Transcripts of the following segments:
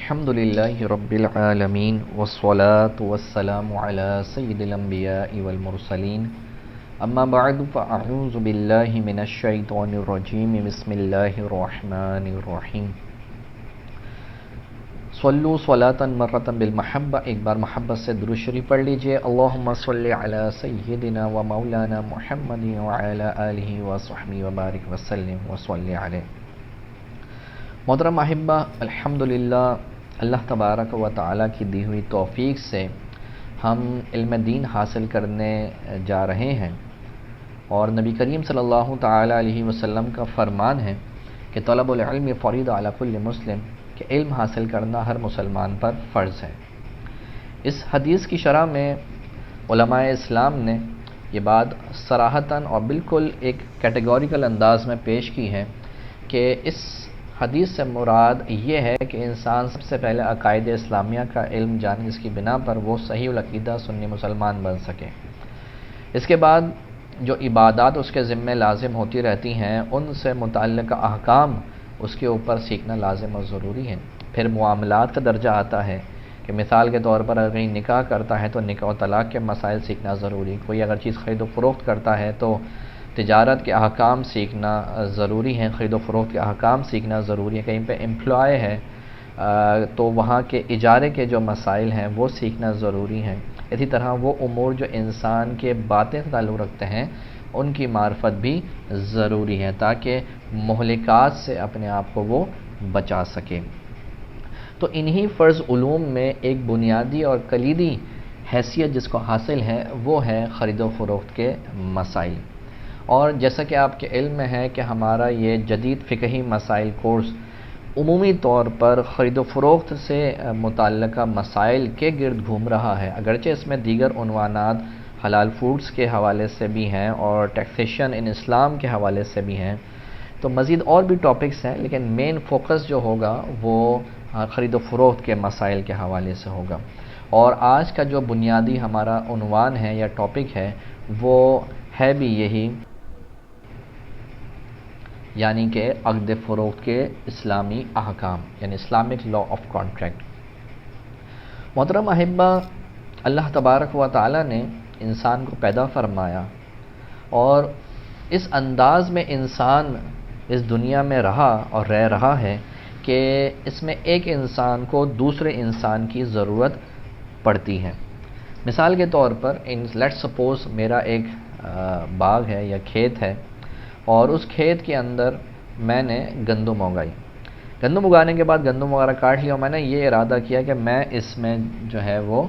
الحمدللہ رب العالمین والصلاة والسلام علی سید الانبیاء والمرسلین اما بعد فاعوذ باللہ من الشیطان الرجیم بسم اللہ الرحمن الرحیم صلو صلاة مرتا بالمحبہ، ایک بار محبت سے درود شریف پڑھ لیجئے۔ اللہم صلی علی سیدنا و مولانا محمد وعلی آلہ وصحبہ وبارک وسلم وصلی علیہ۔ محترم احبہ، الحمدللہ اللہ تبارک و تعالیٰ کی دی ہوئی توفیق سے ہم علم دین حاصل کرنے جا رہے ہیں، اور نبی کریم صلی اللہ تعالیٰ علیہ وسلم کا فرمان ہے کہ طلب العلم فریضہ علی کل مسلم، کہ علم حاصل کرنا ہر مسلمان پر فرض ہے۔ اس حدیث کی شرح میں علماء اسلام نے یہ بات صراحتاً اور بالکل ایک کیٹیگوریکل انداز میں پیش کی ہے کہ اس حدیث سے مراد یہ ہے کہ انسان سب سے پہلے عقائد اسلامیہ کا علم جانے، جس کی بنا پر وہ صحیح العقیدہ سنی مسلمان بن سکے۔ اس کے بعد جو عبادات اس کے ذمے لازم ہوتی رہتی ہیں، ان سے متعلقہ احکام اس کے اوپر سیکھنا لازم اور ضروری ہے۔ پھر معاملات کا درجہ آتا ہے کہ مثال کے طور پر اگر کہیں نکاح کرتا ہے تو نکاح و طلاق کے مسائل سیکھنا ضروری، کوئی اگر چیز خرید و فروخت کرتا ہے تو تجارت کے احکام سیکھنا ضروری ہیں، خرید و فروخت کے احکام سیکھنا ضروری ہے۔ کہیں پہ امپلائی ہے تو وہاں کے اجارے کے جو مسائل ہیں وہ سیکھنا ضروری ہیں۔ اسی طرح وہ امور جو انسان کے باتیں سے تعلق رکھتے ہیں ان کی معرفت بھی ضروری ہے، تاکہ مہلکات سے اپنے آپ کو وہ بچا سکے۔ تو انہی فرض علوم میں ایک بنیادی اور کلیدی حیثیت جس کو حاصل ہے وہ ہے خرید و فروخت کے مسائل۔ اور جیسا کہ آپ کے علم میں ہے کہ ہمارا یہ جدید فقہی مسائل کورس عمومی طور پر خرید و فروخت سے متعلقہ مسائل کے گرد گھوم رہا ہے، اگرچہ اس میں دیگر عنوانات حلال فوڈز کے حوالے سے بھی ہیں اور ٹیکسیشن ان اسلام کے حوالے سے بھی ہیں، تو مزید اور بھی ٹاپکس ہیں، لیکن مین فوکس جو ہوگا وہ خرید و فروخت کے مسائل کے حوالے سے ہوگا۔ اور آج کا جو بنیادی ہمارا عنوان ہے یا ٹاپک ہے وہ ہے بھی یہی، یعنی کہ عقد فروخت کے اسلامی احکام، یعنی اسلامک لا آف کانٹریکٹ۔ محترم احبہ، اللہ تبارک و تعالیٰ نے انسان کو پیدا فرمایا اور اس انداز میں انسان اس دنیا میں رہا اور رہ رہا ہے کہ اس میں ایک انسان کو دوسرے انسان کی ضرورت پڑتی ہے۔ مثال کے طور پر لیٹ سپوز میرا ایک باغ ہے یا کھیت ہے، اور اس کھیت کے اندر میں نے گندم اگائی۔ گندم اگانے کے بعد گندم وغیرہ کاٹ لیا، اور میں نے یہ ارادہ کیا کہ میں اس میں جو ہے وہ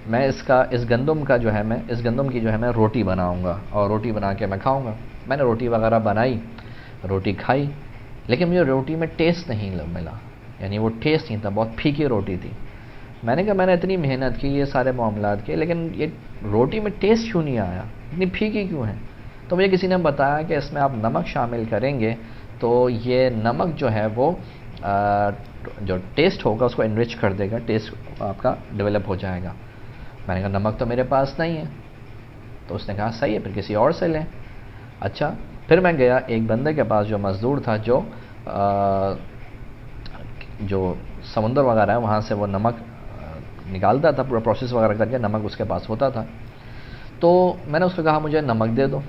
اس گندم کی جو ہے میں روٹی بناؤں گا اور روٹی بنا کے میں کھاؤں گا۔ میں نے روٹی وغیرہ بنائی، روٹی کھائی، لیکن مجھے روٹی میں ٹیسٹ نہیں ملا، یعنی وہ ٹیسٹ نہیں تھا، بہت پھیکی روٹی تھی۔ میں نے کہا میں نے اتنی محنت کی، یہ سارے معاملات کیے، لیکن یہ روٹی میں ٹیسٹ کیوں نہیں آیا، اتنی پھیکی کیوں ہے؟ تو مجھے کسی نے بتایا کہ اس میں آپ نمک شامل کریں گے تو یہ نمک جو ہے وہ جو ٹیسٹ ہوگا اس کو انرچ کر دے گا، ٹیسٹ آپ کا ڈیولپ ہو جائے گا۔ میں نے کہا نمک تو میرے پاس نہیں ہے، تو اس نے کہا صحیح ہے، پھر کسی اور سے لیں۔ اچھا، پھر میں گیا ایک بندے کے پاس جو مزدور تھا، جو سمندر وغیرہ ہے وہاں سے وہ نمک نکالتا تھا، پورا پروسیس وغیرہ کر کے نمک اس کے پاس ہوتا تھا۔ تو میں نے اس کو کہا مجھے نمک دے دو۔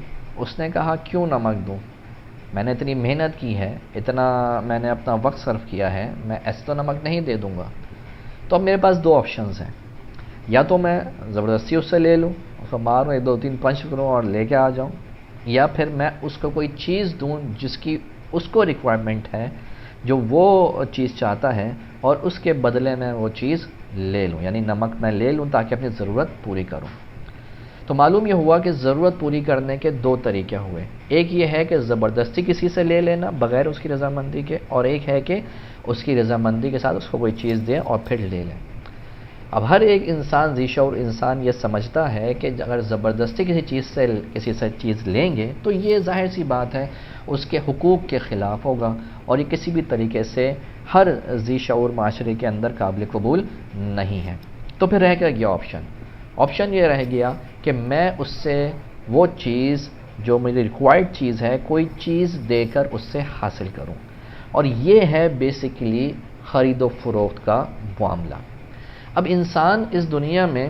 اس نے کہا کیوں نمک دوں، میں نے اتنی محنت کی ہے، اتنا میں نے اپنا وقت صرف کیا ہے، میں ایسے تو نمک نہیں دے دوں گا۔ تو اب میرے پاس دو آپشنز ہیں، یا تو میں زبردستی اس سے لے لوں، اس کو ماروں، 1 2 3 پنچ کروں اور لے کے آ جاؤں، یا پھر میں اس کو کوئی چیز دوں جس کی اس کو ریکوائرمنٹ ہے، جو وہ چیز چاہتا ہے، اور اس کے بدلے میں وہ چیز لے لوں، یعنی نمک میں لے لوں تاکہ اپنی ضرورت پوری کروں۔ تو معلوم یہ ہوا کہ ضرورت پوری کرنے کے دو طریقے ہوئے، ایک یہ ہے کہ زبردستی کسی سے لے لینا بغیر اس کی رضامندی کے، اور ایک ہے کہ اس کی رضامندی کے ساتھ اس کو کوئی چیز دیں اور پھر لے لیں۔ اب ہر ایک انسان، ذی شعور انسان یہ سمجھتا ہے کہ اگر زبردستی کسی سے چیز لیں گے تو یہ ظاہر سی بات ہے اس کے حقوق کے خلاف ہوگا، اور یہ کسی بھی طریقے سے ہر ذی شعور معاشرے کے اندر قابل قبول نہیں ہے۔ تو پھر رہ گیا آپشن یہ رہ گیا کہ میں اس سے وہ چیز جو میری ریکوائرڈ چیز ہے، کوئی چیز دے کر اس سے حاصل کروں، اور یہ ہے بیسیکلی خرید و فروخت کا معاملہ۔ اب انسان اس دنیا میں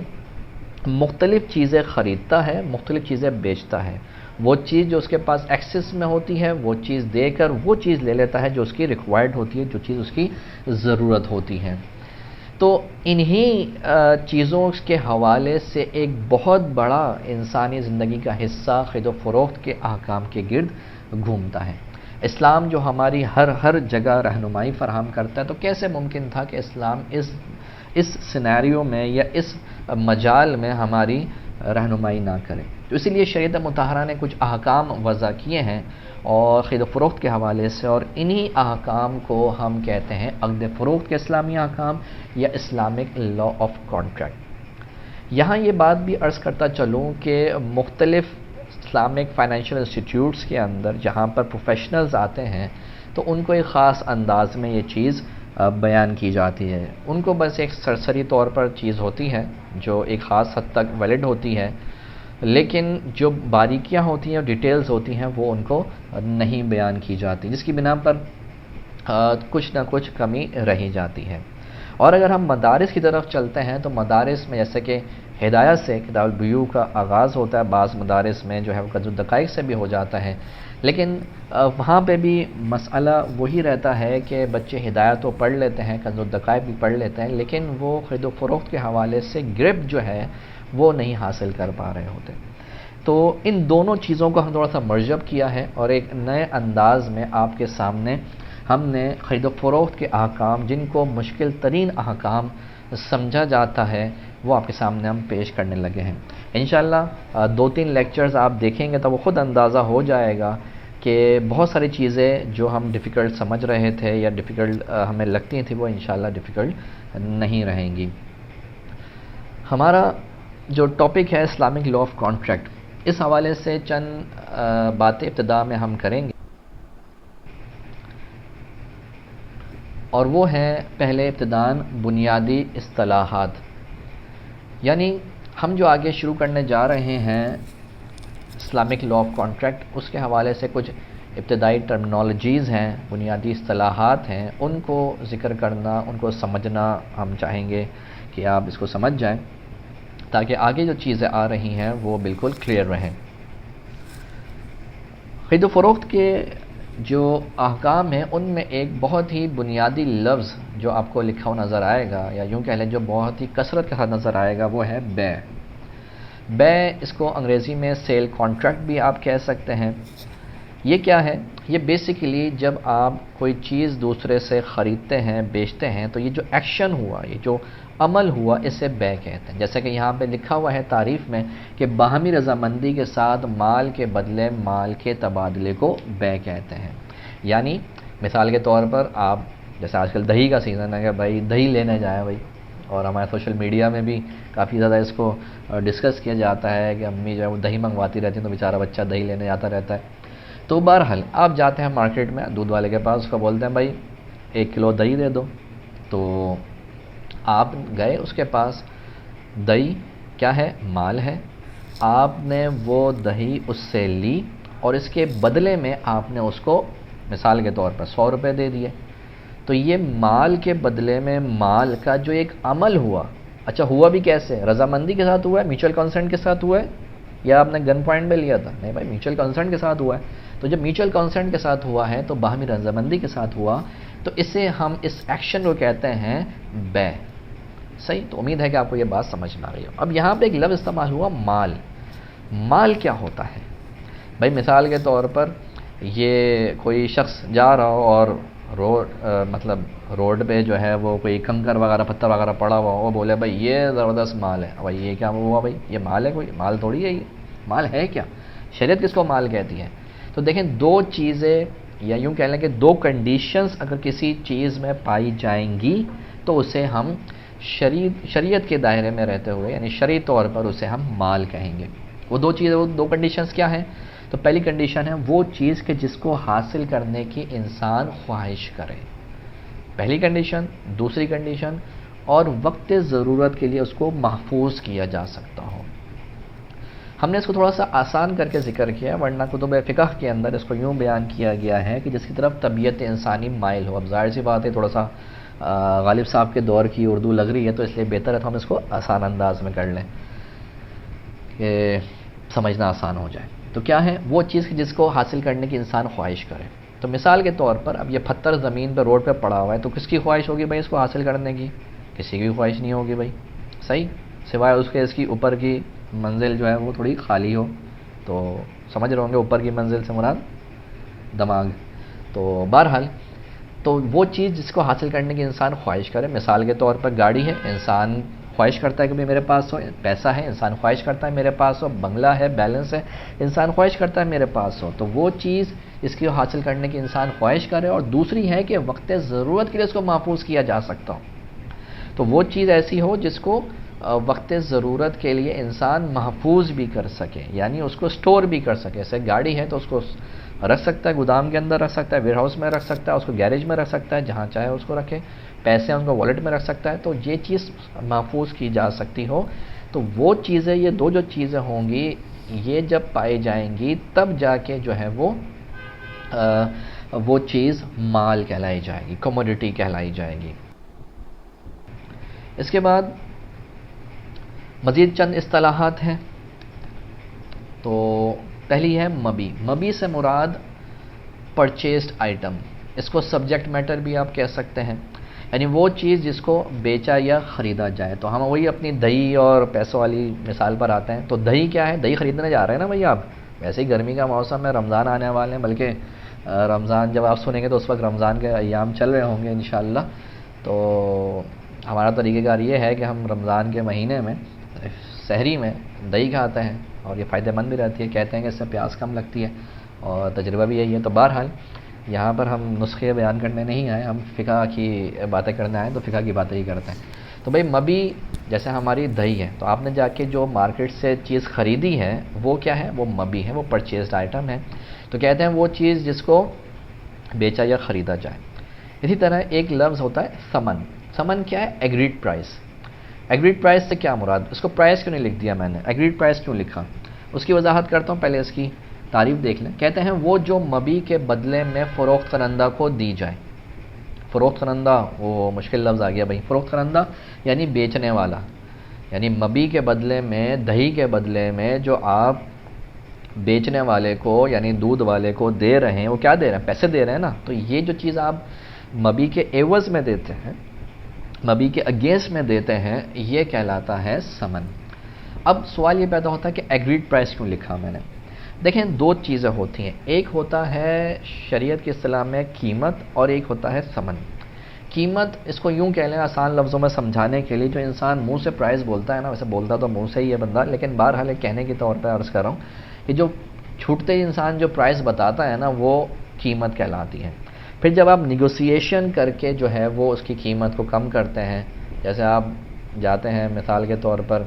مختلف چیزیں خریدتا ہے، مختلف چیزیں بیچتا ہے۔ وہ چیز جو اس کے پاس ایکسس میں ہوتی ہے وہ چیز دے کر وہ چیز لے لیتا ہے جو اس کی ریکوائرڈ ہوتی ہے، جو چیز اس کی ضرورت ہوتی ہے۔ تو انہی چیزوں کے حوالے سے ایک بہت بڑا انسانی زندگی کا حصہ خرید و فروخت کے احکام کے گرد گھومتا ہے۔ اسلام جو ہماری ہر جگہ رہنمائی فراہم کرتا ہے، تو کیسے ممکن تھا کہ اسلام اس سینیریو میں یا اس مجال میں ہماری رہنمائی نہ کرے؟ تو اسی لیے شریعت مطہرہ نے کچھ احکام وضع کیے ہیں اور خرید و فروخت کے حوالے سے، اور انہی احکام کو ہم کہتے ہیں عقد فروخت کے اسلامی احکام یا اسلامک لا آف کانٹریکٹ۔ یہاں یہ بات بھی عرض کرتا چلوں کہ مختلف اسلامک فائنینشیل انسٹیٹیوٹس کے اندر جہاں پر پروفیشنلز آتے ہیں تو ان کو ایک خاص انداز میں یہ چیز بیان کی جاتی ہے۔ ان کو بس ایک سرسری طور پر چیز ہوتی ہے جو ایک خاص حد تک ویلڈ ہوتی ہے، لیکن جو باریکیاں ہوتی ہیں اور ڈیٹیلز ہوتی ہیں وہ ان کو نہیں بیان کی جاتی، جس کی بنا پر کچھ نہ کچھ کمی رہی جاتی ہے۔ اور اگر ہم مدارس کی طرف چلتے ہیں تو مدارس میں جیسے کہ ہدایت سے کتاب البیوع کا آغاز ہوتا ہے، بعض مدارس میں جو ہے وہ کنز الدقائق سے بھی ہو جاتا ہے، لیکن وہاں پہ بھی مسئلہ وہی رہتا ہے کہ بچے ہدایت تو پڑھ لیتے ہیں، کنز الدقائق بھی پڑھ لیتے ہیں، لیکن وہ خرید و فروخت کے حوالے سے گرپ جو ہے وہ نہیں حاصل کر پا رہے ہوتے۔ تو ان دونوں چیزوں کو ہم تھوڑا سا مرجب کیا ہے اور ایک نئے انداز میں آپ کے سامنے ہم نے خرید و فروخت کے احکام، جن کو مشکل ترین احکام سمجھا جاتا ہے، وہ آپ کے سامنے ہم پیش کرنے لگے ہیں۔ انشاءاللہ 2-3 لیکچرز آپ دیکھیں گے تو وہ خود اندازہ ہو جائے گا کہ بہت ساری چیزیں جو ہم ڈیفیکلٹ سمجھ رہے تھے یا ڈیفیکلٹ ہمیں لگتی تھیں وہ انشاءاللہ ڈیفیکلٹ نہیں رہیں گی۔ ہمارا جو ٹاپک ہے اسلامک لا آف کانٹریکٹ، اس حوالے سے چند باتیں ابتدا میں ہم کریں گے، اور وہ ہیں پہلے ابتداً بنیادی اصطلاحات، یعنی ہم جو آگے شروع کرنے جا رہے ہیں اسلامک لا آف کانٹریکٹ، اس کے حوالے سے کچھ ابتدائی ٹرمنالوجیز ہیں، بنیادی اصطلاحات ہیں، ان کو ذکر کرنا، ان کو سمجھنا ہم چاہیں گے کہ آپ اس کو سمجھ جائیں تاکہ آگے جو چیزیں آ رہی ہیں وہ بالکل کلیئر رہیں۔ خرید و فروخت کے جو احکام ہیں ان میں ایک بہت ہی بنیادی لفظ جو آپ کو لکھا ہوا نظر آئے گا، یا یوں کہہ لیں جو بہت ہی کثرت کے ساتھ نظر آئے گا، وہ ہے بیع۔ بیع، اس کو انگریزی میں سیل کانٹریکٹ بھی آپ کہہ سکتے ہیں۔ یہ کیا ہے؟ یہ بیسیکلی جب آپ کوئی چیز دوسرے سے خریدتے ہیں، بیچتے ہیں، تو یہ جو ایکشن ہوا، یہ جو عمل ہوا، اسے بیع کہتے ہیں۔ جیسے کہ یہاں پہ لکھا ہوا ہے تعریف میں کہ باہمی رضامندی کے ساتھ مال کے بدلے مال کے تبادلے کو بیع کہتے ہیں۔ یعنی مثال کے طور پر آپ جیسے آج کل دہی کا سیزن ہے کہ بھائی دہی لینے جائیں بھائی، اور ہمارے سوشل میڈیا میں بھی کافی زیادہ اس کو ڈسکس کیا جاتا ہے کہ امی جو ہے وہ دہی منگواتی رہتی ہیں تو بیچارہ بچہ دہی لینے جاتا رہتا ہے۔ تو بہرحال آپ جاتے ہیں مارکیٹ میں دودھ والے کے پاس، اس کو بولتے ہیں بھائی 1 کلو دہی دے دو، تو آپ گئے اس کے پاس، دہی کیا ہے؟ مال ہے۔ آپ نے وہ دہی اس سے لی اور اس کے بدلے میں آپ نے اس کو مثال کے طور پر 100 روپے دے دیے، تو یہ مال کے بدلے میں مال کا جو ایک عمل ہوا، اچھا ہوا بھی کیسے؟ رضامندی کے ساتھ ہوا ہے، میوچل کنسنٹ کے ساتھ ہوا ہے، یا آپ نے گن پوائنٹ پہ لیا تھا؟ نہیں بھائی، میوچل کنسنٹ کے ساتھ ہوا ہے۔ تو جب میوچل کنسنٹ کے ساتھ ہوا ہے تو باہمی رضامندی کے ساتھ ہوا، تو اسے ہم اس ایکشن کو کہتے ہیں بیع۔ صحیح؟ تو امید ہے کہ آپ کو یہ بات سمجھ میں آ گئی ہو۔ اب یہاں پہ ایک لفظ استعمال ہوا مال۔ مال کیا ہوتا ہے؟ بھائی مثال کے طور پر یہ کوئی شخص جا رہا ہو اور روڈ پہ جو ہے وہ کوئی کنکر وغیرہ پتھر وغیرہ پڑا ہوا، وہ بولے بھائی یہ زبردست مال ہے۔ بھائی یہ کیا ہوا؟ بھائی یہ مال ہے؟ کوئی مال تھوڑی ہے، یہ مال ہے کیا؟ شریعت کس کو مال کہتی ہے؟ تو دیکھیں 2 چیزیں یا یوں کہہ لیں کہ 2 کنڈیشنز اگر کسی چیز میں پائی جائیں گی تو اسے ہم شریعت کے دائرے میں رہتے ہوئے یعنی شرعی طور پر اسے ہم مال کہیں گے۔ وہ 2 چیزیں، وہ 2 کنڈیشنز کیا ہیں؟ تو پہلی کنڈیشن ہے وہ چیز کہ جس کو حاصل کرنے کی انسان خواہش کرے، پہلی کنڈیشن۔ دوسری کنڈیشن، اور وقت ضرورت کے لیے اس کو محفوظ کیا جا سکتا ہو۔ ہم نے اس کو تھوڑا سا آسان کر کے ذکر کیا، ورنہ کتب فقہ کے اندر اس کو یوں بیان کیا گیا ہے کہ جس کی طرف طبیعت انسانی مائل ہو. اب ظاہر سی بات ہے تھوڑا سا غالب صاحب کے دور کی اردو لگ رہی ہے، تو اس لیے بہتر ہے تو ہم اس کو آسان انداز میں کر لیں کہ سمجھنا آسان ہو جائے. تو کیا ہے وہ چیز جس کو حاصل کرنے کی انسان خواہش کرے. تو مثال کے طور پر اب یہ پتھر زمین پہ روڈ پہ پڑا ہوا ہے، تو کس کی خواہش ہوگی بھائی اس کو حاصل کرنے کی؟ کسی کی خواہش نہیں ہوگی بھائی، صحیح، سوائے اس کے اس کی اوپر کی منزل جو ہے وہ تھوڑی خالی ہو. تو سمجھ رہے ہوں گے اوپر کی منزل سے مراد دماغ. تو بہرحال تو وہ چیز جس کو حاصل کرنے کی انسان خواہش کرے، مثال کے طور پر گاڑی ہے، انسان خواہش کرتا ہے کہ میرے پاس ہو. پیسہ ہے، انسان خواہش کرتا ہے میرے پاس ہو. بنگلہ ہے، بیلنس ہے، انسان خواہش کرتا ہے میرے پاس ہو. تو وہ چیز اس کی حاصل کرنے کی انسان خواہش کرے. اور دوسری ہے کہ وقت ضرورت کے لیے اس کو محفوظ کیا جا سکتا ہو. تو وہ چیز ایسی ہو جس کو وقت ضرورت کے لیے انسان محفوظ بھی کر سکے، یعنی اس کو سٹور بھی کر سکے. جیسے گاڑی ہے تو اس کو رکھ سکتا ہے، گودام کے اندر رکھ سکتا ہے، ویئر ہاؤس میں رکھ سکتا ہے، اس کو گیریج میں رکھ سکتا ہے، جہاں چاہے اس کو رکھے. پیسے ان کو والیٹ میں رکھ سکتا ہے. تو یہ چیز محفوظ کی جا سکتی ہو. تو وہ چیزیں، یہ دو جو چیزیں ہوں گی، یہ جب پائی جائیں گی تب جا کے جو ہے وہ چیز مال کہلائی جائے گی، کموڈٹی کہلائی جائے گی. اس کے بعد مزید چند اصطلاحات ہیں. تو پہلی ہے مبی. مبی سے مراد پرچیزڈ آئٹم، اس کو سبجیکٹ میٹر بھی آپ کہہ سکتے ہیں، یعنی وہ چیز جس کو بیچا یا خریدا جائے. تو ہم وہی اپنی دہی اور پیسوں والی مثال پر آتے ہیں. تو دہی کیا ہے؟ دہی خریدنے جا رہے ہیں نا بھائی آپ. ویسے ہی گرمی کا موسم ہے، رمضان آنے والے ہیں، بلکہ رمضان جب آپ سنیں گے تو اس وقت رمضان کے ایام چل رہے ہوں گے انشاءاللہ. تو ہمارا طریقہ کار یہ ہے کہ ہم رمضان کے مہینے میں سحری میں دہی کھاتے ہیں، اور یہ فائدہ مند بھی رہتی ہے. کہتے ہیں کہ اس سے پیاس کم لگتی ہے، اور تجربہ بھی یہی ہے. تو بہرحال یہاں پر ہم نسخے بیان کرنے نہیں آئے، ہم فقہ کی باتیں کرنے آئے، تو فقہ کی باتیں ہی کرتے ہیں. تو بھائی مبی جیسے ہماری دہی ہے، تو آپ نے جا کے جو مارکیٹ سے چیز خریدی ہے وہ کیا ہے؟ وہ مبی ہے، وہ پرچیزڈ آئٹم ہے. تو کہتے ہیں وہ چیز جس کو بیچا یا خریدا جائے. اسی طرح ایک لفظ ہوتا ہے ثمن. ثمن کیا ہے؟ Agreed price. ایگریڈ پرائس سے کیا مراد؟ اس کو پرائس کیوں نہیں لکھ دیا میں نے؟ ایگریڈ پرائس کیوں لکھا؟ اس کی وضاحت کرتا ہوں، پہلے اس کی تعریف دیکھ لیں. کہتے ہیں وہ جو مبی کے بدلے میں فروخت کنندہ کو دی جائے. فروخت کنندہ، وہ مشکل لفظ آ گیا بھائی. فروخت کنندہ یعنی بیچنے والا، یعنی مبی کے بدلے میں، دہی کے بدلے میں جو آپ بیچنے والے کو یعنی دودھ والے کو دے رہے ہیں، وہ کیا دے رہے ہیں؟ پیسے دے رہے ہیں نا. تو یہ جو چیز آپ مبی کے عوض میں دیتے ہیں، مبی کے اگینسٹ میں دیتے ہیں، یہ کہلاتا ہے ثمن. اب سوال یہ پیدا ہوتا ہے کہ ایگریڈ پرائس کیوں لکھا میں نے؟ دیکھیں دو چیزیں ہوتی ہیں، ایک ہوتا ہے شریعت کی اصطلاح میں قیمت، اور ایک ہوتا ہے ثمن. قیمت اس کو یوں کہہ لیں آسان لفظوں میں سمجھانے کے لیے، جو انسان منہ سے پرائس بولتا ہے نا، ویسے بولتا تو منہ سے ہی ہے بندہ، لیکن بہرحال کہنے کے طور پہ عرض کر رہا ہوں کہ جو چھوٹتے ہی انسان جو پرائس بتاتا ہے نا، وہ قیمت کہلاتی ہے. پھر جب آپ نیگوسیشن کر کے جو ہے وہ اس کی قیمت کو کم کرتے ہیں، جیسے آپ جاتے ہیں مثال کے طور پر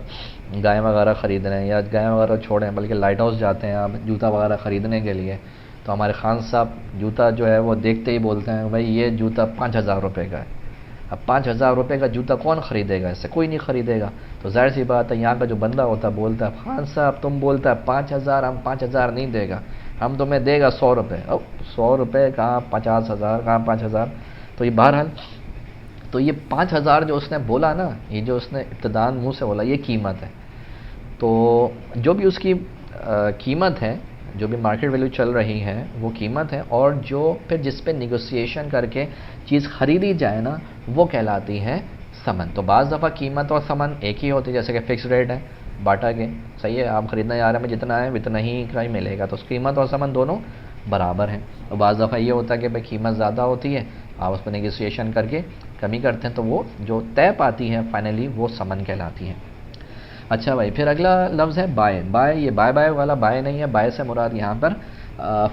گائے وغیرہ خرید رہے ہیں، یا گائے وغیرہ چھوڑیں بلکہ لائٹ ہاؤس جاتے ہیں آپ جوتا وغیرہ خریدنے کے لیے، تو ہمارے خان صاحب جوتا جو ہے وہ دیکھتے ہی بولتے ہیں بھائی یہ جوتا 5,000 روپے کا ہے. اب 5,000 روپے کا جوتا کون خریدے گا؟ اس سے کوئی نہیں خریدے گا. تو ظاہر سی بات ہے یہاں کا جو بندہ ہوتا ہے بولتا ہے خان صاحب تم بولتا ہے 5,000، ہم 5,000 نہیں دے گا، ہم تمہیں دے گا 100 روپے. اب 100 روپے کہاں 50,000 کہاں 5,000. تو یہ بہرحال تو یہ 5,000 جو اس نے بولا نا، یہ جو اس نے ابتداءً منہ سے بولا، یہ قیمت ہے. تو جو بھی اس کی قیمت ہے، جو بھی مارکیٹ ویلیو چل رہی ہے وہ قیمت ہے، اور جو پھر جس پہ نیگوسیشن کر کے چیز خریدی جائے نا، وہ کہلاتی ہے ثمن. تو بعض دفعہ قیمت اور ثمن ایک ہی ہوتی ہے، جیسے کہ فکس ریٹ ہے باٹا کے، صحیح ہے، آپ خریدنا جا رہے ہیں جتنا ہے اتنا ہی کا ہی ملے گا، تو قیمت اور ثمن دونوں برابر ہیں. اور بعض دفعہ یہ ہوتا ہے کہ بھائی قیمت زیادہ ہوتی ہے، آپ اس پہ نیگوسیشن کر کے کمی کرتے ہیں، تو وہ جو طے پاتی ہے فائنلی وہ ثمن کہلاتی ہے. اچھا بھائی، پھر اگلا لفظ ہے بائے. بائے یہ بائے والا بائے نہیں ہے، بائے سے مراد یہاں پر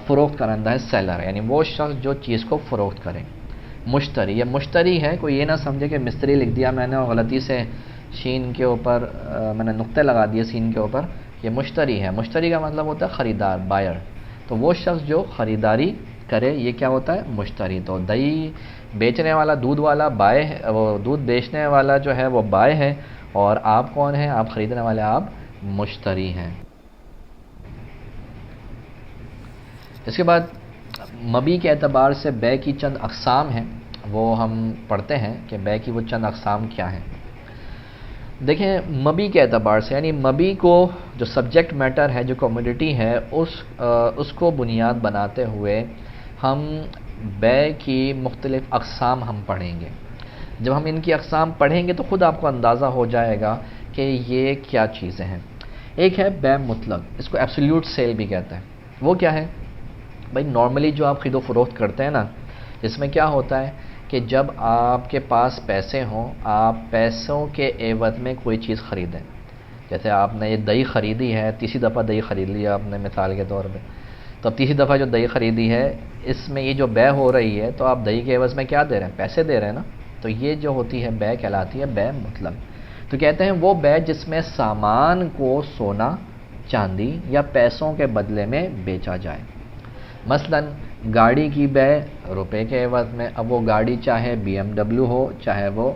فروخت کنندہ ہے، سیلر، یعنی وہ شخص جو چیز کو فروخت کرے. مشتری، یہ مشتری ہے، کوئی یہ نہ سمجھے کہ مستری لکھ دیا میں نے اور غلطی سے شین کے اوپر میں نے نقطے لگا دیے سین کے اوپر. یہ مشتری ہے. مشتری کا مطلب ہوتا ہے خریدار، بائر. تو وہ شخص جو خریداری کرے یہ کیا ہوتا ہے؟ مشتری. تو دہی بیچنے والا، دودھ والا بائے ہے، وہ دودھ بیچنے والا جو ہے وہ بائے ہے، اور آپ کون ہیں؟ آپ خریدنے والے، آپ مشتری ہیں. اس کے بعد مبی کے اعتبار سے بے کی چند اقسام ہیں، وہ ہم پڑھتے ہیں کہ بے کی وہ چند اقسام کیا ہیں۔ دیکھیں مبی کے اعتبار سے، یعنی مبی کو جو سبجیکٹ میٹر ہے، جو کموڈٹی ہے، اس کو بنیاد بناتے ہوئے ہم بے کی مختلف اقسام ہم پڑھیں گے۔ جب ہم ان کی اقسام پڑھیں گے تو خود آپ کو اندازہ ہو جائے گا کہ یہ کیا چیزیں ہیں۔ ایک ہے بے مطلق، اس کو ایبسلیوٹ سیل بھی کہتے ہیں۔ وہ کیا ہے؟ بھائی نارملی جو آپ خرید و فروخت کرتے ہیں نا، اس میں کیا ہوتا ہے کہ جب آپ کے پاس پیسے ہوں، آپ پیسوں کے عوض میں کوئی چیز خریدیں۔ جیسے آپ نے یہ دہی خریدی ہے، تیسری دفعہ دہی خرید لیا آپ نے مثال کے طور پہ، تو اب تیسری دفعہ جو دہی خریدی ہے، اس میں یہ جو بے ہو رہی ہے، تو آپ دہی کے عوض میں کیا دے رہے ہیں؟ پیسے دے رہے ہیں نا۔ تو یہ جو ہوتی ہے بے کہلاتی ہے بے مطلق۔ تو کہتے ہیں وہ بے جس میں سامان کو سونا، چاندی یا پیسوں کے بدلے میں بیچا جائے۔ مثلا گاڑی کی بے روپے کے عوض میں، اب وہ گاڑی چاہے BMW ہو، چاہے وہ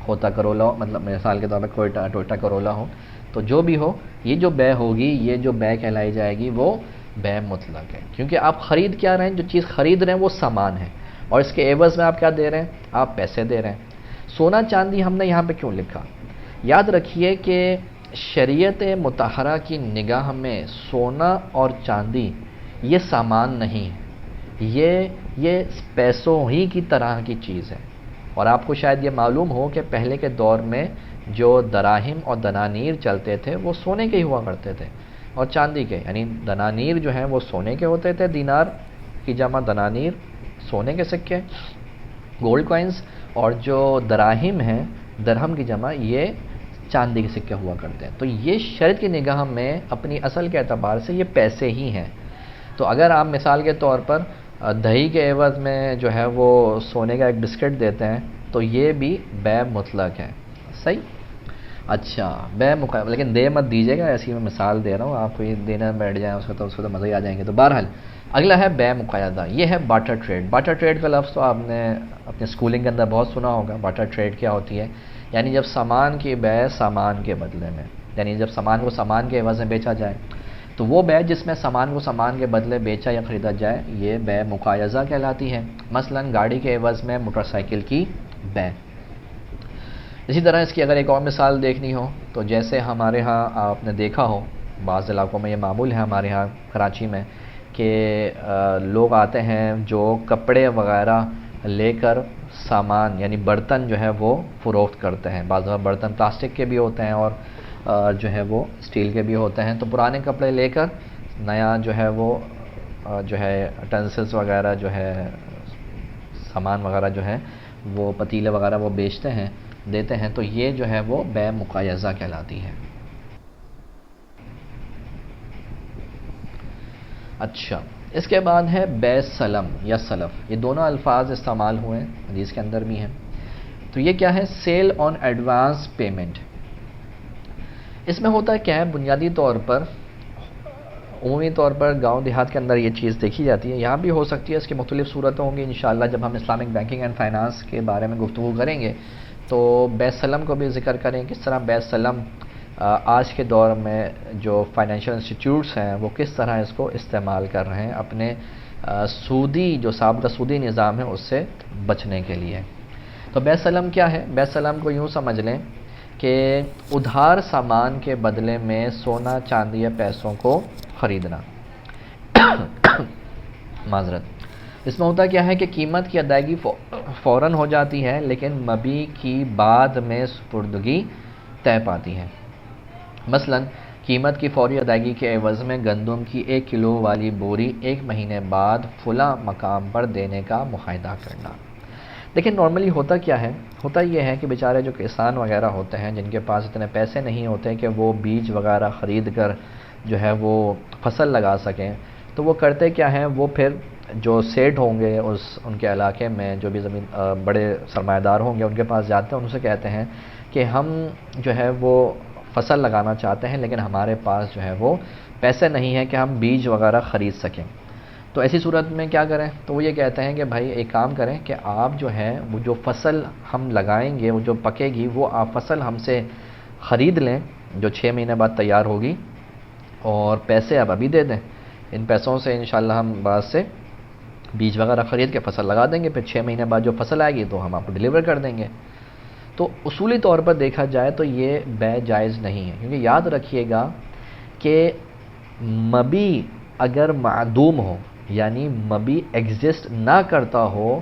ہوتا کرولا ہو، مطلب مثال کے طور پہ ٹویوٹا کرولا ہو، تو جو بھی ہو، یہ جو بے ہوگی، یہ جو بے کہلائی جائے گی وہ بے مطلق ہے، کیونکہ آپ خرید کیا رہے ہیں؟ جو چیز خرید رہے ہیں وہ سامان ہے، اور اس کے عوض میں آپ کیا دے رہے ہیں؟ آپ پیسے دے رہے ہیں۔ سونا چاندی ہم نے یہاں پہ کیوں لکھا؟ یاد رکھیے کہ شریعت مطہرہ کی نگاہ میں سونا اور چاندی یہ سامان نہیں، یہ پیسوں ہی کی طرح کی چیز ہے۔ اور آپ کو شاید یہ معلوم ہو کہ پہلے کے دور میں جو دراہم اور دنانیر چلتے تھے وہ سونے کے ہی ہوا کرتے تھے اور چاندی کے، یعنی دنانیر جو ہیں وہ سونے کے ہوتے تھے، دینار کی جمع دنانیر، سونے کے سکے، گولڈ کوائنز، اور جو دراہم ہیں، درہم کی جمع، یہ چاندی کے سکے ہوا کرتے ہیں۔ تو یہ شریعت کی نگاہ میں اپنی اصل کے اعتبار سے یہ پیسے ہی ہیں۔ تو اگر آپ مثال کے طور پر دہی کے عوض میں جو ہے وہ سونے کا ایک بسکٹ دیتے ہیں تو یہ بھی بے مطلق ہے، صحیح؟ اچھا بے مقابل، لیکن دے مت دیجیے گا، ایسی میں مثال دے رہا ہوں، آپ کو یہ دینے میں بیٹھ جائیں اس کو تو مزہ ہی آ جائیں گے۔ تو بہرحال اگلا ہے بے مقاعدہ، یہ ہے بارٹر ٹریڈ۔ بارٹر ٹریڈ کا لفظ تو آپ نے اپنے اسکولنگ کے اندر بہت سنا ہوگا۔ بارٹر ٹریڈ کیا ہوتی ہے؟ یعنی جب سامان کی بے سامان کے بدلے میں، یعنی جب سامان کو سامان کے عوض میں بیچا جائے، تو وہ بے جس میں سامان کو سامان کے بدلے بیچا یا خریدا جائے، یہ بے مقایضہ کہلاتی ہے۔ مثلا گاڑی کے عوض میں موٹر سائیکل کی بے۔ اسی طرح اس کی اگر ایک اور مثال دیکھنی ہو تو جیسے ہمارے ہاں آپ نے دیکھا ہو، بعض علاقوں میں یہ معمول ہے، ہمارے ہاں کراچی میں، کہ لوگ آتے ہیں جو کپڑے وغیرہ لے کر سامان یعنی برتن جو ہے وہ فروخت کرتے ہیں۔ بعض برتن پلاسٹک کے بھی ہوتے ہیں اور جو ہے وہ اسٹیل کے بھی ہوتے ہیں۔ تو پرانے کپڑے لے کر نیا جو ہے وہ جو ہے ٹنسلس وغیرہ جو ہے سامان وغیرہ جو ہے وہ پتیلے وغیرہ وہ بیچتے ہیں، دیتے ہیں، تو یہ جو ہے وہ بے مقایضہ کہلاتی ہے۔ اچھا اس کے بعد ہے بے سلم یا سلف، یہ دونوں الفاظ استعمال ہوئے ہیں، حدیث کے اندر بھی ہیں۔ تو یہ کیا ہے؟ سیل آن ایڈوانس پیمنٹ۔ اس میں ہوتا ہے کیا ہے؟ بنیادی طور پر عمومی طور پر گاؤں دیہات کے اندر یہ چیز دیکھی جاتی ہے، یہاں بھی ہو سکتی ہے، اس کی مختلف صورتیں ہوں گی انشاءاللہ جب ہم اسلامک بینکنگ اینڈ فائنانس کے بارے میں گفتگو کریں گے تو بے سلم کو بھی ذکر کریں، کس طرح بے سلم آج کے دور میں جو فائنینشیل انسٹیٹیوٹس ہیں وہ کس طرح اس کو استعمال کر رہے ہیں اپنے سودی جو سابقہ سودی نظام ہے اس سے بچنے کے لیے۔ تو بے سلم کیا ہے؟ بے سلم کو یوں سمجھ لیں کہ ادھار سامان کے بدلے میں سونا چاندی یا پیسوں کو خریدنا۔ معذرت، اس میں ہوتا کیا ہے کہ قیمت کی ادائیگی فوراً ہو جاتی ہے لیکن مبی کی بعد میں سپردگی طے پاتی ہے۔ مثلا قیمت کی فوری ادائیگی کے عوض میں گندم کی 1 کلو والی بوری 1 مہینے بعد فلاں مقام پر دینے کا معاہدہ کرنا۔ لیکن نارملی ہوتا کیا ہے؟ ہوتا یہ ہے کہ بیچارے جو کسان وغیرہ ہوتے ہیں جن کے پاس اتنے پیسے نہیں ہوتے کہ وہ بیج وغیرہ خرید کر جو ہے وہ فصل لگا سکیں، تو وہ کرتے کیا ہیں؟ وہ پھر جو سیٹ ہوں گے ان کے علاقے میں جو بھی زمین بڑے سرمایہ دار ہوں گے ان کے پاس جاتے ہیں، ان سے کہتے ہیں کہ ہم جو ہے وہ فصل لگانا چاہتے ہیں لیکن ہمارے پاس جو ہے وہ پیسے نہیں ہیں کہ ہم بیج وغیرہ خرید سکیں۔ تو ایسی صورت میں کیا کریں؟ تو وہ یہ کہتے ہیں کہ بھائی ایک کام کریں کہ آپ جو ہے وہ جو فصل ہم لگائیں گے وہ جو پکے گی وہ آپ فصل ہم سے خرید لیں جو 6 مہینے بعد تیار ہوگی، اور پیسے آپ ابھی دے دیں، ان پیسوں سے انشاءاللہ ہم بعد سے بیج وغیرہ خرید کے فصل لگا دیں گے، پھر 6 مہینے بعد جو فصل آئے گی تو ہم آپ کو ڈلیور کر دیں گے۔ تو اصولی طور پر دیکھا جائے تو یہ بے جائز نہیں ہے، کیونکہ یاد رکھیے گا کہ مبی اگر معدوم ہو، یعنی مبی ایگزسٹ نہ کرتا ہو،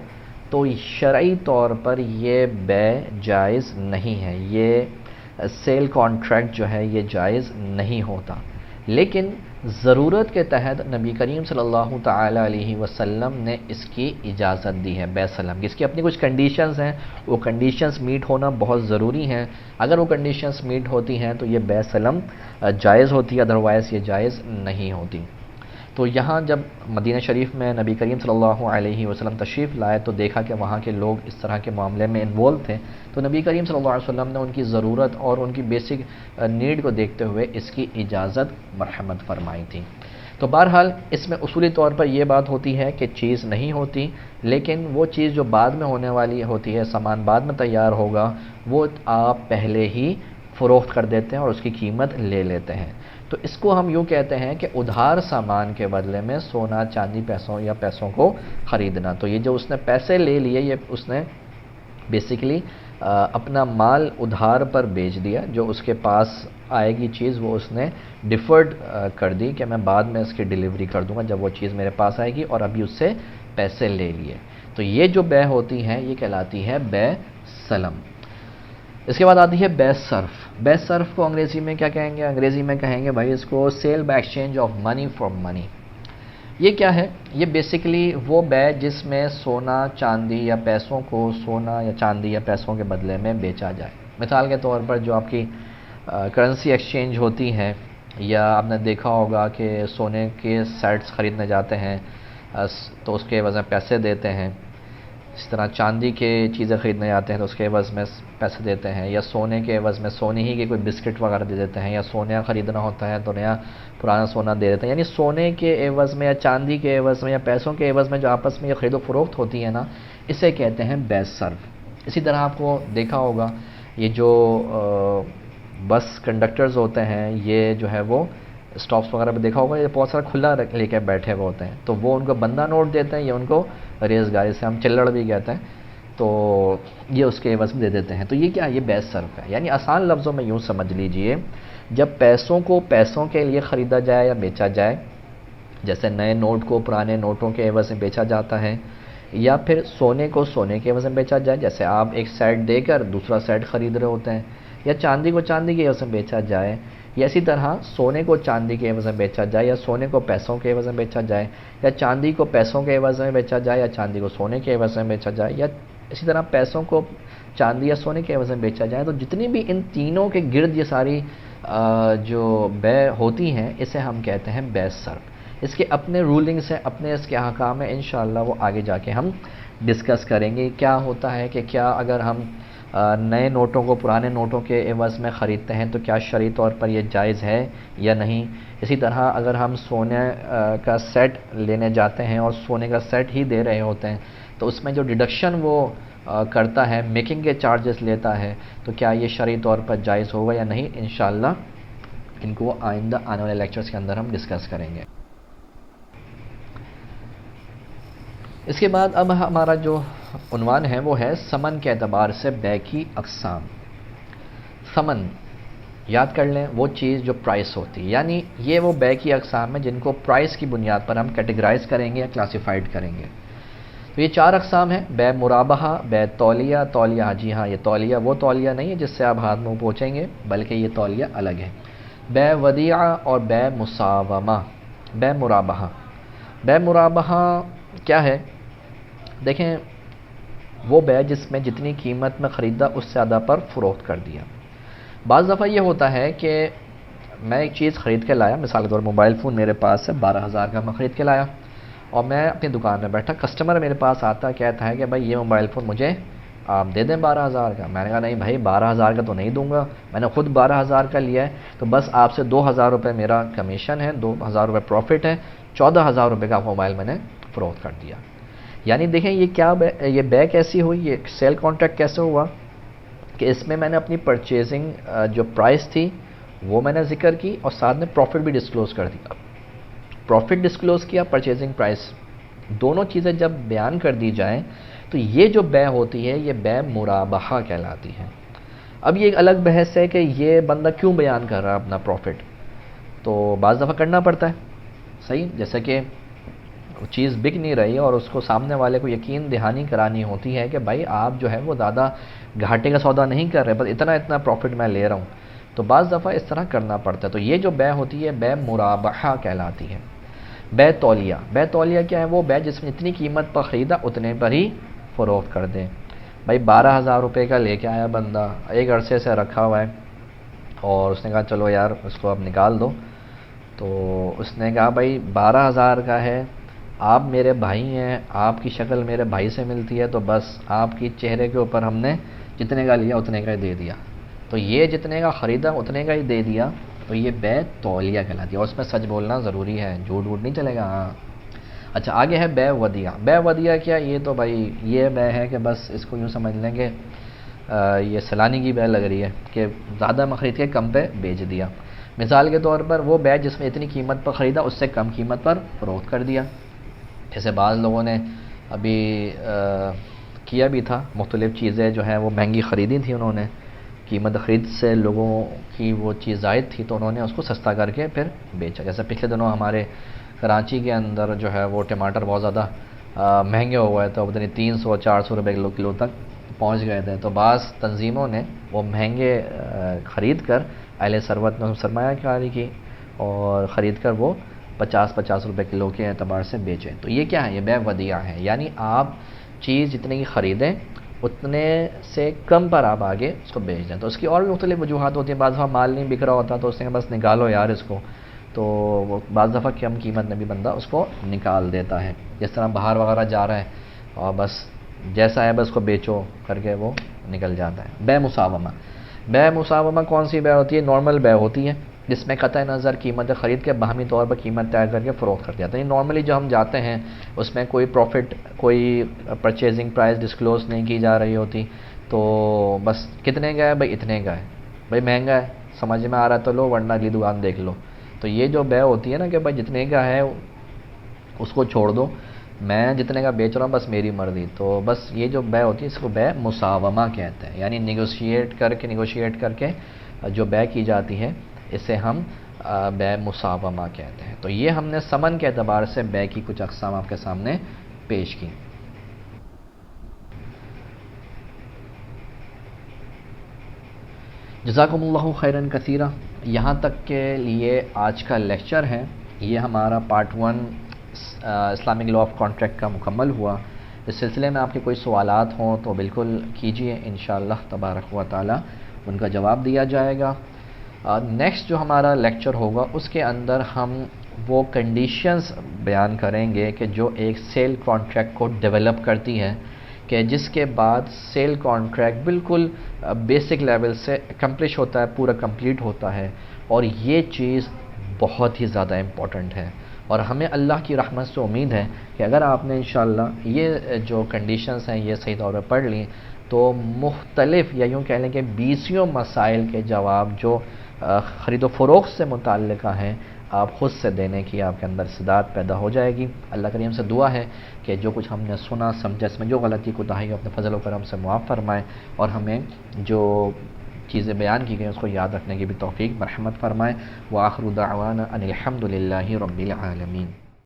تو شرعی طور پر یہ بے جائز نہیں ہے، یہ سیل کانٹریکٹ جو ہے یہ جائز نہیں ہوتا۔ لیکن ضرورت کے تحت نبی کریم صلی اللہ تعالی علیہ وسلم نے اس کی اجازت دی ہے بے سلم کی۔ اس کی اپنی کچھ کنڈیشنز ہیں، وہ کنڈیشنز میٹ ہونا بہت ضروری ہیں۔ اگر وہ کنڈیشنز میٹ ہوتی ہیں تو یہ بے سلم جائز ہوتی ہے، ادروائز یہ جائز نہیں ہوتی۔ تو یہاں جب مدینہ شریف میں نبی کریم صلی اللہ علیہ وسلم تشریف لائے تو دیکھا کہ وہاں کے لوگ اس طرح کے معاملے میں انوالو تھے، تو نبی کریم صلی اللہ علیہ وسلم نے ان کی ضرورت اور ان کی بیسک نیڈ کو دیکھتے ہوئے اس کی اجازت مرحمت فرمائی تھی۔ تو بہرحال اس میں اصولی طور پر یہ بات ہوتی ہے کہ چیز نہیں ہوتی، لیکن وہ چیز جو بعد میں ہونے والی ہوتی ہے، سامان بعد میں تیار ہوگا، وہ آپ پہلے ہی فروخت کر دیتے ہیں اور اس کی قیمت لے لیتے ہیں۔ تو اس کو ہم یوں کہتے ہیں کہ ادھار سامان کے بدلے میں سونا چاندی پیسوں یا پیسوں کو خریدنا۔ تو یہ جو اس نے پیسے لے لیے، یہ اس نے بیسیکلی اپنا مال ادھار پر بیچ دیا، جو اس کے پاس آئے گی چیز وہ اس نے ڈیفرڈ کر دی کہ میں بعد میں اس کی ڈیلیوری کر دوں گا جب وہ چیز میرے پاس آئے گی، اور ابھی اس سے پیسے لے لیے۔ تو یہ جو بے ہوتی ہیں یہ کہلاتی ہے بے سلم۔ اس کے بعد آتی ہے بے صرف۔ بے صرف کو انگریزی میں کیا کہیں گے؟ انگریزی میں کہیں گے بھائی اس کو sale by exchange of money for money. یہ کیا ہے؟ یہ بیسیکلی وہ بے جس میں سونا چاندی یا پیسوں کو سونا یا چاندی یا پیسوں کے بدلے میں بیچا جائے۔ مثال کے طور پر جو آپ کی کرنسی ایکسچینج ہوتی ہے، یا آپ نے دیکھا ہوگا کہ سونے کے سیٹس خریدنے جاتے ہیں تو اس کے عوض میں پیسے دیتے ہیں، اس طرح چاندی کے چیزیں خریدنے جاتے ہیں تو اس کے عوض میں پیسے دیتے ہیں، یا سونے کے عوض میں سونے ہی کے کوئی بسکٹ وغیرہ دے دیتے ہیں، یا سونا خریدنا ہوتا ہے تو نیا پرانا سونا دے دیتے ہیں۔ یعنی سونے کے عوض میں یا چاندی کے عوض میں یا پیسوں کے عوض میں جو آپس میں یہ خرید و فروخت ہوتی ہے نا، اسے کہتے ہیں بے صرف۔ اسی طرح آپ کو دیکھا ہوگا یہ جو بس کنڈکٹرز ہوتے ہیں، یہ جو ہے وہ اسٹاپس وغیرہ پہ دیکھا ہوگا یہ بہت سارا کھلا لے کے بیٹھے ہوئے ہوتے ہیں، تو وہ ان کو بندہ نوٹ دیتے ہیں یا ان کو ریز گاری سے ہم چلڑ بھی کہتے ہیں، تو یہ اس کے عوض میں دے دیتے ہیں۔ تو یہ کیا؟ یہ بے صرف ہے۔ یعنی آسان لفظوں میں یوں سمجھ لیجئے، جب پیسوں کو پیسوں کے لیے خریدا جائے یا بیچا جائے، جیسے نئے نوٹ کو پرانے نوٹوں کے عوض میں بیچا جاتا ہے، یا پھر سونے کو سونے کے عوض میں بیچا جائے، جیسے آپ ایک سیٹ دے کر دوسرا سیٹ خرید رہے ہوتے ہیں، یا چاندی کو چاندی کے عوض میں بیچا جائے، یا اسی طرح سونے کو چاندی کے عوض میں بیچا جائے، یا سونے کو پیسوں کے عوض میں بیچا جائے، یا چاندی کو پیسوں کے عوض میں بیچا جائے، یا چاندی کو سونے کے عوض میں بیچا جائے، یا اسی طرح پیسوں کو چاندی یا سونے کے عوض میں بیچا جائے، تو جتنی بھی ان تینوں کے گرد یہ ساری جو بے ہوتی ہیں اسے ہم کہتے ہیں بے صرف۔ اس کے اپنے رولنگس ہیں، اپنے اس کے احکام ہیں، انشاءاللہ وہ آگے جا کے ہم ڈسکس کریں گے۔ کیا ہوتا ہے کہ کیا اگر ہم نئے نوٹوں کو پرانے نوٹوں کے عوض میں خریدتے ہیں تو کیا شرعی طور پر یہ جائز ہے یا نہیں؟ اسی طرح اگر ہم سونے کا سیٹ لینے جاتے ہیں اور سونے کا سیٹ ہی دے رہے ہوتے ہیں تو اس میں جو ڈیڈکشن وہ کرتا ہے، میکنگ کے چارجز لیتا ہے، تو کیا یہ شرعی طور پر جائز ہوگا یا نہیں؟ انشاءاللہ ان کو آئندہ آنے والے لیکچرز کے اندر ہم ڈسکس کریں گے۔ اس کے بعد اب ہمارا جو عنوان ہے وہ ہے ثمن کے اعتبار سے بے کی اقسام۔ ثمن یاد کر لیں، وہ چیز جو پرائس ہوتی ہے، یعنی یہ وہ بے کی اقسام ہیں جن کو پرائس کی بنیاد پر ہم کیٹیگرائز کریں گے یا کلاسیفائڈ کریں گے۔ تو یہ 4 اقسام ہیں: بے مرابحہ، بے تولیہ۔ تولیہ، جی ہاں، یہ تولیہ وہ تولیہ نہیں ہے جس سے آپ ہاتھ منہ پوچھیں گے، بلکہ یہ تولیہ الگ ہے۔ بے ودیعہ اور بے مساومہ۔ بے مرابحہ، بے مرابحہ کیا ہے؟ دیکھیں، وہ بے جس میں جتنی قیمت میں خریدا اس سے زیادہ پر فروخت کر دیا۔ بعض دفعہ یہ ہوتا ہے کہ میں ایک چیز خرید کے لایا، مثال کے طور پر موبائل فون میرے پاس ہے 12,000 کا، میں خرید کے لایا اور میں اپنی دکان میں بیٹھا، کسٹمر میرے پاس آتا کہتا ہے کہ بھائی یہ موبائل فون مجھے آپ دے دیں 12,000 کا۔ میں نے کہا نہیں بھائی 12,000 کا تو نہیں دوں گا، میں نے خود 12,000 کا لیا ہے، تو بس آپ سے 2,000 روپے میرا کمیشن ہے، 2,000 روپے پروفٹ ہے، 14,000 روپے کا موبائل میں نے فروخت کر دیا۔ یعنی دیکھیں یہ کیا یہ بے کیسی ہوئی، یہ سیل کانٹریکٹ کیسے ہوا کہ اس میں نے اپنی پرچیزنگ جو پرائس تھی وہ میں نے ذکر کی اور ساتھ میں پروفٹ بھی ڈسکلوز کر دیا۔ پروفٹ ڈسکلوز کیا، پرچیزنگ پرائس، دونوں چیزیں جب بیان کر دی جائیں تو یہ جو بے ہوتی ہے یہ بے مرابحہ کہلاتی ہے۔ اب یہ ایک الگ بحث ہے کہ یہ بندہ کیوں بیان کر رہا ہے اپنا پروفٹ، تو بعض دفعہ کرنا پڑتا ہے، صحیح، جیسے کہ چیز بک نہیں رہی اور اس کو سامنے والے کو یقین دہانی کرانی ہوتی ہے کہ بھائی آپ جو ہے وہ زیادہ گھاٹے کا سودا نہیں کر رہے، بس اتنا پروفٹ میں لے رہا ہوں، تو بعض دفعہ اس طرح کرنا پڑتا ہے۔ تو یہ جو بے ہوتی ہے بے مرابحہ کہلاتی ہے۔ بے تولیہ، بے تولیہ کیا ہے؟ وہ بے جس میں اتنی قیمت پر خریدا اتنے پر ہی فروخت کر دیں۔ بھائی 12,000 روپے کا لے کے آیا بندہ، ایک عرصے سے رکھا ہوا ہے، اور اس نے کہا چلو یار اس کو اب نکال دو، تو اس نے کہا بھائی 12,000 کا ہے، آپ میرے بھائی ہیں، آپ کی شکل میرے بھائی سے ملتی ہے، تو بس آپ کی چہرے کے اوپر ہم نے جتنے کا لیا اتنے کا ہی دے دیا۔ تو یہ جتنے کا خریدا اتنے کا ہی دے دیا، تو یہ بے تولیہ کہلاتی ہے، اور اس میں سچ بولنا ضروری ہے، جھوٹ ووٹ نہیں چلے گا۔ ہاں اچھا، آگے ہے بے ودیعہ۔ بے ودیعہ کیا؟ یہ تو بھائی یہ بے ہے کہ بس اس کو یوں سمجھ لیں کہ یہ سلانی کی بے لگ رہی ہے کہ زیادہ میں خرید کے کم پہ بیچ دیا۔ مثال کے طور پر وہ بے جس میں اتنی قیمت پر خریدا اس سے کم قیمت پر فروخت کر دیا۔ جیسے بعض لوگوں نے ابھی کیا بھی تھا، مختلف چیزیں جو ہیں وہ مہنگی خریدی تھی انہوں نے، قیمت خرید سے لوگوں کی وہ چیز زائد تھی تو انہوں نے اس کو سستا کر کے پھر بیچا۔ جیسے پچھلے دنوں ہمارے کراچی کے اندر جو ہے وہ ٹماٹر بہت زیادہ مہنگے ہو گئے، تو پتہ نہیں 300-400 روپے کلو تک پہنچ گئے تھے، تو بعض تنظیموں نے وہ مہنگے خرید کر اہل ثروت میں سرمایہ کاری کی اور خرید کر وہ 50 روپے کلو کے اعتبار سے بیچیں۔ تو یہ کیا ہے؟ یہ بے ودیعہ ہے، یعنی آپ چیز جتنے کی خریدیں اتنے سے کم پر آپ آگے اس کو بیچ دیں۔ تو اس کی اور بھی مختلف وجوہات ہوتی ہیں، بعض دفعہ مال نہیں بک رہا ہوتا تو اس نے بس نکالو یار اس کو، تو وہ بعض دفعہ کم قیمت میں بھی بندہ اس کو نکال دیتا ہے، جس طرح باہر وغیرہ جا رہا ہے اور بس جیسا ہے بس کو بیچو کر کے وہ نکل جاتا ہے۔ بے مساومہ، بے مساومہ کون سی بے ہوتی ہے؟ نارمل بے ہوتی ہے جس میں قطع نظر قیمت خرید کے باہمی طور پر قیمت طے کر کے فروخت کر جاتا ہے۔ نارملی جو ہم جاتے ہیں اس میں کوئی پروفٹ، کوئی پرچیزنگ پرائس ڈسکلوز نہیں کی جا رہی ہوتی، تو بس کتنے کا ہے؟ بھائی اتنے کا ہے، بھائی مہنگا ہے سمجھ میں آ رہا ہے تو لو ورنہ اگلی دکان دیکھ لو۔ تو یہ جو بے ہوتی ہے نا کہ بھائی جتنے کا ہے اس کو چھوڑ دو، میں جتنے کا بیچ رہا ہوں بس میری مرضی، تو بس یہ جو بے ہوتی ہے اس کو بے مساومہ کہتے ہیں، یعنی نیگوشیٹ کر کے جو بے کی جاتی ہے اسے ہم بے مساومہ کہتے ہیں۔ تو یہ ہم نے ثمن کے اعتبار سے بے کی کچھ اقسام آپ کے سامنے پیش کی۔ جزاکم اللہ خیرن کثیرا، یہاں تک کے لیے آج کا لیکچر ہے، یہ ہمارا part 1 Islamic law of contract کا مکمل ہوا۔ اس سلسلے میں آپ کے کوئی سوالات ہوں تو بالکل کیجئے، انشاءاللہ تبارک و تعالی ان کا جواب دیا جائے گا۔ نیکسٹ جو ہمارا لیکچر ہوگا اس کے اندر ہم وہ کنڈیشنز بیان کریں گے کہ جو ایک سیل کانٹریکٹ کو ڈیولپ کرتی ہے، کہ جس کے بعد سیل کانٹریکٹ بالکل بیسک لیول سے اکمپلش ہوتا ہے، پورا کمپلیٹ ہوتا ہے، اور یہ چیز بہت ہی زیادہ امپورٹنٹ ہے، اور ہمیں اللہ کی رحمت سے امید ہے کہ اگر آپ نے انشاءاللہ یہ جو کنڈیشنز ہیں یہ صحیح طور پر پڑھ لیں تو مختلف یا یوں کہہ لیں کہ 20 مسائل کے جواب جو خرید و فروخت سے متعلقہ ہیں آپ خود سے دینے کی آپ کے اندر استعداد پیدا ہو جائے گی۔ اللہ کریم سے دعا ہے کہ جو کچھ ہم نے سنا سمجھا، اس میں جو غلطی کوتاہی اپنے فضل و کرم سے معاف فرمائے، اور ہمیں جو چیزیں بیان کی گئی اس کو یاد رکھنے کی بھی توفیق مرحمت فرمائے۔ وآخر دعوانا ان الحمد للہ رب العالمین۔